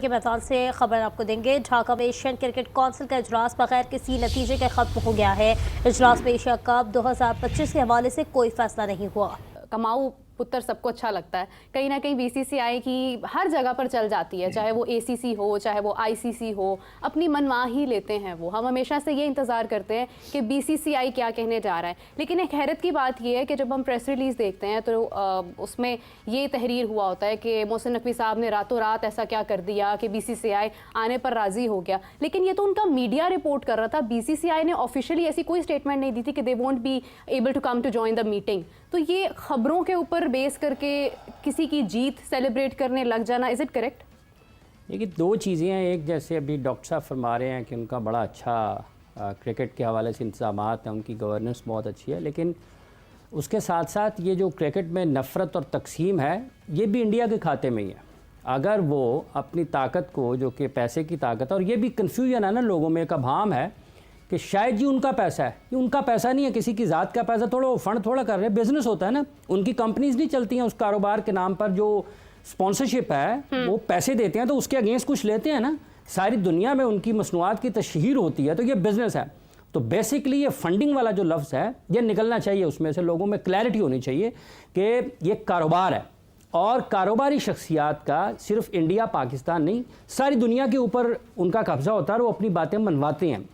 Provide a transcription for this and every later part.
के मैदान से खबर आपको देंगे। ढाका में एशियन क्रिकेट काउंसिल का इजलास बगैर किसी नतीजे के खत्म हो गया है। इजलास में एशिया कप 2025 के हवाले से कोई फैसला नहीं हुआ। कमाऊ पुत्र सबको अच्छा लगता है, कहीं ना कहीं बीसीसीआई की हर जगह पर चल जाती है, चाहे वो एसीसी हो चाहे वो आईसीसी हो, अपनी मनमाही लेते हैं वो। हम हमेशा से ये इंतज़ार करते हैं कि बीसीसीआई क्या कहने जा रहा है। लेकिन एक हैरत की बात ये है कि जब हम प्रेस रिलीज़ देखते हैं तो उसमें ये तहरीर हुआ होता है कि मोहसिन नकवी साहब ने रातों रात ऐसा क्या कर दिया कि बीसीसीआई आने पर राज़ी हो गया। लेकिन ये तो उनका मीडिया रिपोर्ट कर रहा था, बीसीसीआई ने ऑफिशियली ऐसी कोई स्टेटमेंट नहीं दी थी कि they won't be able to come to join the meeting. तो ये खबरों के ऊपर बेस करके किसी की जीत सेलिब्रेट करने लग जाना, इज इट करेक्ट? देखिए, दो चीज़ें हैं। एक, जैसे अभी डॉक्टर साहब फरमा रहे हैं कि उनका बड़ा अच्छा क्रिकेट के हवाले से इंतज़ामात हैं, उनकी गवर्नेंस बहुत अच्छी है, लेकिन उसके साथ साथ ये जो क्रिकेट में नफ़रत और तकसीम है, ये भी इंडिया के खाते में ही है। अगर वो अपनी ताकत को, जो कि पैसे की ताकत है, और ये भी कन्फ्यूजन है ना लोगों में, एक अभाम है कि शायद जी उनका पैसा है। ये उनका पैसा नहीं है, किसी की ज़ात का पैसा। थोड़ा वो फंड थोड़ा कर रहे हैं, बिजनेस होता है ना, उनकी कंपनीज नहीं चलती हैं उस कारोबार के नाम पर। जो स्पॉन्सरशिप है वो पैसे देते हैं तो उसके अगेंस्ट कुछ लेते हैं ना। सारी दुनिया में उनकी मसनूआत की तशहीर होती है, तो ये बिज़नेस है। तो बेसिकली ये फंडिंग वाला जो लफ्ज़ है ये निकलना चाहिए, उसमें से लोगों में क्लैरिटी होनी चाहिए कि ये कारोबार है, और कारोबारी शख्सियात का सिर्फ इंडिया पाकिस्तान नहीं, सारी दुनिया के ऊपर उनका कब्ज़ा होता है और वो अपनी बातें मनवाते हैं।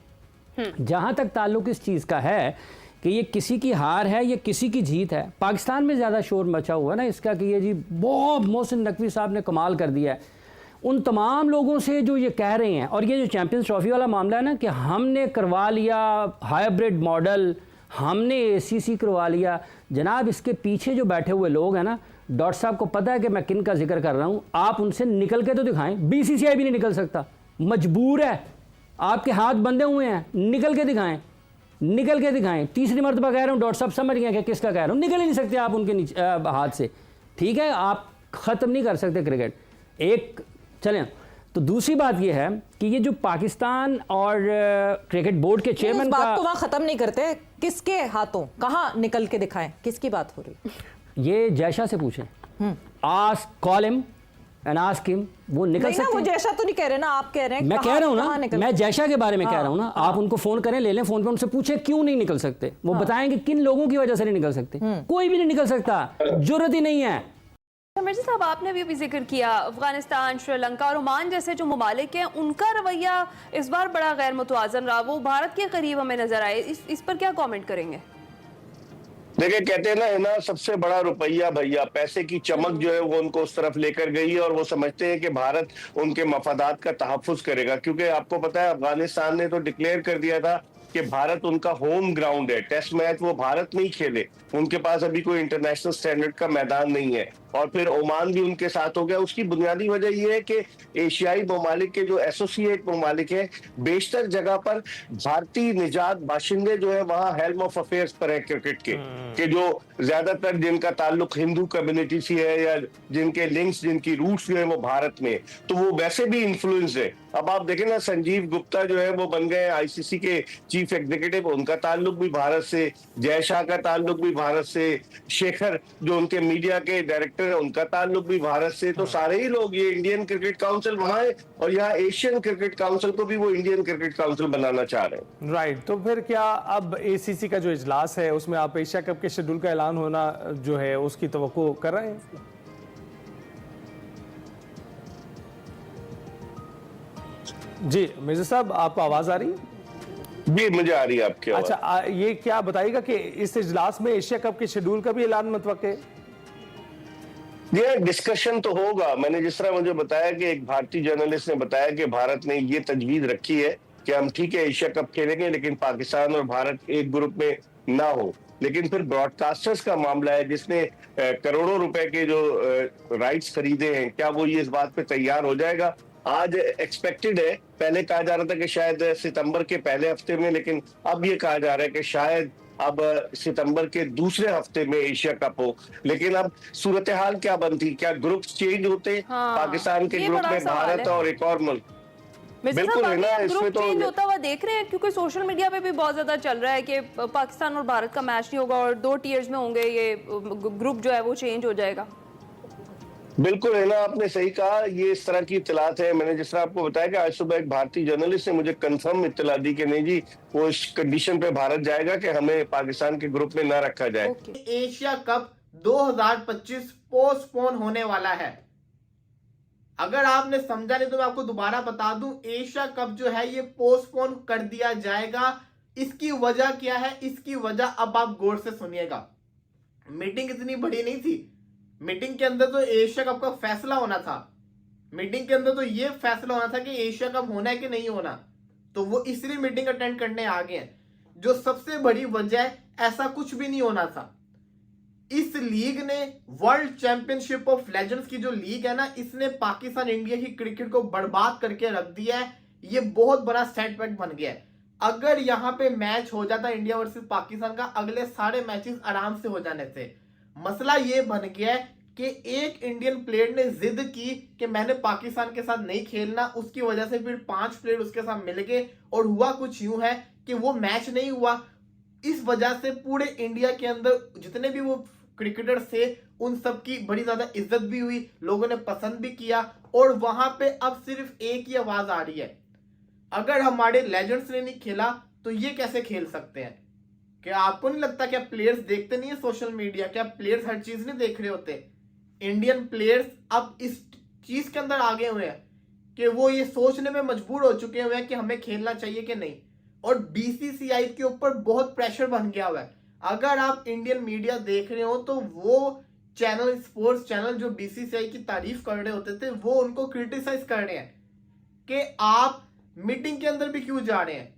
जहाँ तक ताल्लुक़ इस चीज़ का है कि ये किसी की हार है, ये किसी की जीत है, पाकिस्तान में ज़्यादा शोर मचा हुआ है ना इसका कि ये जी बहुत मोहसिन नकवी साहब ने कमाल कर दिया है। उन तमाम लोगों से जो ये कह रहे हैं, और ये जो चैम्पियंस ट्रॉफी वाला मामला है ना कि हमने करवा लिया हाइब्रिड मॉडल, हमने एसीसी करवा लिया, जनाब इसके पीछे जो बैठे हुए लोग हैं ना, डॉक्टर साहब को पता है कि मैं किन का जिक्र कर रहा हूँ। आप उनसे निकल के तो दिखाएं। बीसीसीआई भी नहीं निकल सकता, मजबूर है, आपके हाथ बंधे हुए हैं, निकल के दिखाएं, निकल के दिखाएं। तीसरी मरतबा कह रहा हूँ, डॉक्टर साहब समझ गए कि किसका कह रहा हूँ। निकल ही नहीं सकते आप उनके हाथ से, ठीक है? आप ख़त्म नहीं कर सकते क्रिकेट। एक चलें, तो दूसरी बात यह है कि ये जो पाकिस्तान और क्रिकेट बोर्ड के चेयरमैन का, बात को वहाँ ख़त्म नहीं करते, किसके हाथों कहाँ निकल के दिखाएं, किसकी बात हो रही? ये जयशा से पूछें, ask call him and ask him, वो निकल सकते हैं। वो जैसा तो नहीं कह रहे ना, आप कह रहे हैं। मैं कह रहा हूँ ना, मैं जयशा के बारे में कह रहा हूँ ना। आप उनको फोन करें, ले लें फोन पे, उनसे पूछे क्यों नहीं निकल सकते, वो बताएंगे किन लोगों की वजह से नहीं निकल सकते। कोई भी नहीं निकल सकता, जरूरत ही नहीं है। मिर्जा साहब, आपने भी जिक्र किया अफगानिस्तान, श्रीलंका और ओमान जैसे जो ममालिक हैं, उनका रवैया इस बार बड़ा गैर मुतवाज़न रहा, वो भारत के करीब हमें नजर आए। इस पर क्या कमेंट करेंगे? देखिए, कहते हैं ना सबसे बड़ा रुपया भैया, पैसे की चमक जो है वो उनको उस तरफ लेकर गई है, और वो समझते हैं कि भारत उनके मफादात का तहफ़्फ़ुज़ करेगा। क्योंकि आपको पता है, अफगानिस्तान ने तो डिक्लेयर कर दिया था कि भारत उनका होम ग्राउंड है। टेस्ट मैच वो भारत में ही खेले, उनके पास अभी कोई इंटरनेशनल स्टैंडर्ड का मैदान नहीं है। और फिर ओमान भी उनके साथ हो गया। उसकी बुनियादी वजह यह है कि एशियाई ममालिक के जो एसोसिएट ममालिक है, बेशतर जगह पर भारतीय निजात बाशिंदे जो है वहाँ हेल्म ऑफ अफेयर्स पर है क्रिकेट के जो ज्यादातर जिनका ताल्लुक हिंदू कम्युनिटी से है, या जिनके लिंक्स, जिनकी रूट्स जो है वो भारत में, तो वो वैसे भी इन्फ्लुएंस है। अब आप देखें ना, संजीव गुप्ता जो है वो बन गए आईसीसी के चीफ एग्जीक्यूटिव, उनका ताल्लुक भी भारत से, जयशाह का ताल्लुक भी भारत से, शेखर जो उनके मीडिया के डायरेक्टर है उनका ताल्लुक भी भारत से। तो सारे ही लोग, ये इंडियन क्रिकेट काउंसिल वहां है, और यहाँ एशियन क्रिकेट काउंसिल को भी वो इंडियन क्रिकेट काउंसिल बनाना चाह रहे हैं। राइट, तो फिर क्या अब एसीसी का जो इजलास है उसमें आप एशिया कप के शेड्यूल का ऐलान होना जो है उसकी तवक्को कर रहे हैं? जी मिर्जा साहब, आपको आवाज आ रही है? जी, मुझे आ रही है आपकी आवाज। अच्छा, ये क्या बताइएगा कि इस इजलास में एशिया कप के शेड्यूल का भी ऐलान मुतवक्के है? ये डिस्कशन तो होगा। मैंने जिस तरह मुझे बताया कि एक भारतीय जर्नलिस्ट ने बताया कि भारत ने ये तजवीज रखी है कि हम ठीक है एशिया कप खेलेंगे, लेकिन पाकिस्तान और भारत एक ग्रुप में ना हो। लेकिन फिर ब्रॉडकास्टर्स का मामला है, जिसने करोड़ों रुपए के जो राइट्स खरीदे हैं, क्या वो ये इस बात पे तैयार हो जाएगा? आज एक्सपेक्टेड है, पहले कहा जा रहा था कि शायद सितंबर के पहले हफ्ते में, लेकिन अब ये कहा जा रहा है कि शायद अब सितंबर के दूसरे हफ्ते में एशिया कप हो। लेकिन अब सूरत हाल क्या बनती, क्या ग्रुप चेंज होते? पाकिस्तान के ग्रुप में भारत और एक और मुल्क, बिल्कुल है ना, इसमें तो चेंज होता हुआ देख रहे हैं, क्योंकि सोशल मीडिया पे भी बहुत ज्यादा चल रहा है कि पाकिस्तान और भारत का मैच नहीं होगा और 2 टीयर्स में होंगे, ये ग्रुप जो है वो चेंज हो जाएगा। बिल्कुल है ना, आपने सही कहा। ये इस तरह की इत्तलात है। मैंने जिस तरह आपको बताया कि आज सुबह एक भारतीय जर्नलिस्ट ने मुझे कंफर्म इत्तला दी कि नहीं जी, वो इस कंडीशन पे भारत जाएगा कि हमें पाकिस्तान के ग्रुप में ना रखा जाए। एशिया कप 2025 पोस्टपोन होने वाला है। अगर आपने समझा नहीं तो मैं आपको दोबारा बता दूं, एशिया कप जो है ये पोस्टपोन कर दिया जाएगा। इसकी वजह क्या है? इसकी वजह अब आप गौर से सुनिएगा। मीटिंग इतनी बड़ी नहीं थी। मीटिंग के अंदर तो एशिया कप का फैसला होना था। मीटिंग के अंदर तो ये फैसला होना था कि एशिया कप होना है कि नहीं होना। तो वो इसलिए मीटिंग अटेंड करने आ गए हैं। जो सबसे बड़ी वजह है, ऐसा कुछ भी नहीं होना था। इस लीग ने, वर्ल्ड चैंपियनशिप ऑफ लेजेंड्स की जो लीग है ना, इसने पाकिस्तान इंडिया की क्रिकेट को बर्बाद करके रख दिया है। ये बहुत बड़ा सेटबैक बन गया है। अगर यहाँ पे मैच हो जाता इंडिया वर्सेस पाकिस्तान का, अगले सारे मैचेस आराम से हो जाने थे। मसला ये बन गया है कि एक इंडियन प्लेयर ने जिद की कि मैंने पाकिस्तान के साथ नहीं खेलना। उसकी वजह से फिर 5 प्लेयर उसके साथ मिल गए और हुआ कुछ यूं है कि वो मैच नहीं हुआ। इस वजह से पूरे इंडिया के अंदर जितने भी वो क्रिकेटर्स थे, उन सब की बड़ी ज्यादा इज्जत भी हुई, लोगों ने पसंद भी किया। और वहां पे अब सिर्फ एक ही आवाज आ रही है, अगर हमारे लेजेंड्स ने नहीं खेला तो ये कैसे खेल सकते हैं? क्या आपको नहीं लगता क्या प्लेयर्स देखते नहीं है सोशल मीडिया? क्या प्लेयर्स हर चीज नहीं देख रहे होते? इंडियन प्लेयर्स अब इस चीज के अंदर आ गए हुए हैं कि वो ये सोचने में मजबूर हो चुके हुए हैं कि हमें खेलना चाहिए कि नहीं। और बीसीसीआई के ऊपर बहुत प्रेशर बन गया हुआ है। अगर आप इंडियन मीडिया देख रहे हो तो वो चैनल, स्पोर्ट्स चैनल जो बीसीसीआई की तारीफ कर रहे होते थे, वो उनको क्रिटिसाइज कर रहे हैं कि आप मीटिंग के अंदर भी क्यों जा रहे हैं?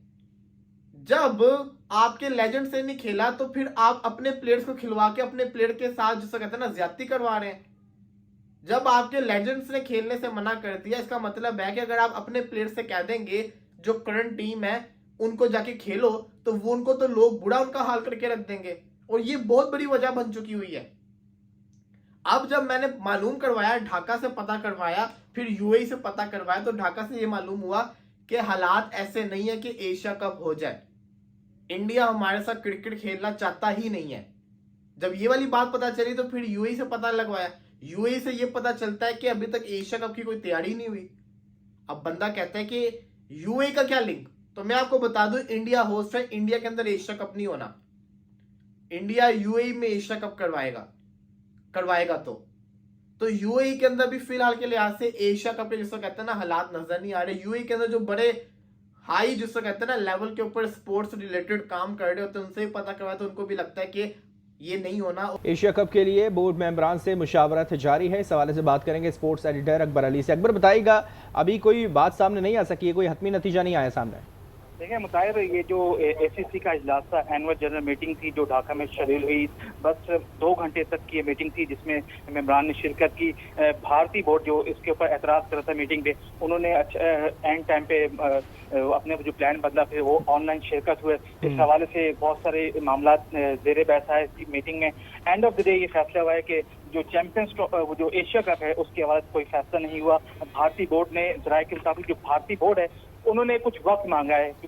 जब आपके लेजेंड से नहीं खेला तो फिर आप अपने प्लेयर्स को खिलवा के अपने प्लेयर के साथ, जिसको कहते हैं ना, ज्यादती करवा रहे हैं। जब आपके लेजेंड्स ने खेलने से मना कर दिया, इसका मतलब है कि अगर आप अपने प्लेयर से कह देंगे जो करंट टीम है उनको जाके खेलो, तो वो उनको तो लोग बुरा उनका हाल करके रख देंगे। और ये बहुत बड़ी वजह बन चुकी हुई है। अब जब मैंने मालूम करवाया, ढाका से पता करवाया, फिर यूएई से पता करवाया, तो ढाका से ये मालूम हुआ कि हालात ऐसे नहीं है कि एशिया कप हो जाए। इंडिया हमारे साथ क्रिकेट खेलना चाहता ही नहीं है। जब ये वाली बात पता चली तो फिर यूएई से पता लगवाया। यूएई से ये पता चलता है कि अभी तक एशिया कप की कोई तैयारी नहीं हुई। अब बंदा कहता है कि यूएई का क्या लिंक? तो मैं आपको बता दूं, इंडिया होस्ट है, इंडिया के अंदर एशिया कप नहीं होना। इंडिया यूएई में एशिया कप करवाएगा तो यूएई के अंदर भी फिलहाल के लिहाज से एशिया कप के जिसको कहते हैं ना, हालात नजर नहीं आ रहे। यूएई के अंदर जो बड़े हाई, जिसको कहते हैं ना, लेवल के ऊपर स्पोर्ट्स रिलेटेड काम कर रहे होते हैं, उनसे भी पता करवाया तो उनको भी लगता है कि ये नहीं होना। एशिया कप के लिए बोर्ड मेंबरान से मुशावरत जारी है। इस हवाले से बात करेंगे स्पोर्ट्स एडिटर अकबर अली से। अकबर, बताइएगा, अभी कोई बात सामने नहीं आ सकी है, कोई हतमी नतीजा नहीं आया सामने? देखिए मुताहिर, ये जो एसीसी का इजलास था, एनुअल जनरल मीटिंग थी जो ढाका में शेड्यूल हुई, बस 2 घंटे तक की ये मीटिंग थी जिसमें मेंबरान ने शिरकत की। भारतीय बोर्ड जो इसके ऊपर एतराज़ कर रहा था मीटिंग पे, उन्होंने एंड टाइम पे अपने जो प्लान बदला, फिर वो ऑनलाइन शिरकत हुए। इस हवाले से बहुत सारे मामला ज़ेरे बहस है इस मीटिंग में। एंड ऑफ द डे ये फैसला हुआ है कि जो चैंपियंस जो एशिया कप है उसके हवाले से कोई फैसला नहीं हुआ। भारतीय बोर्ड ने, ज़राए के मुताबिक जो भारतीय बोर्ड है उन्होंने कुछ वक्त मांगा है, क्योंकि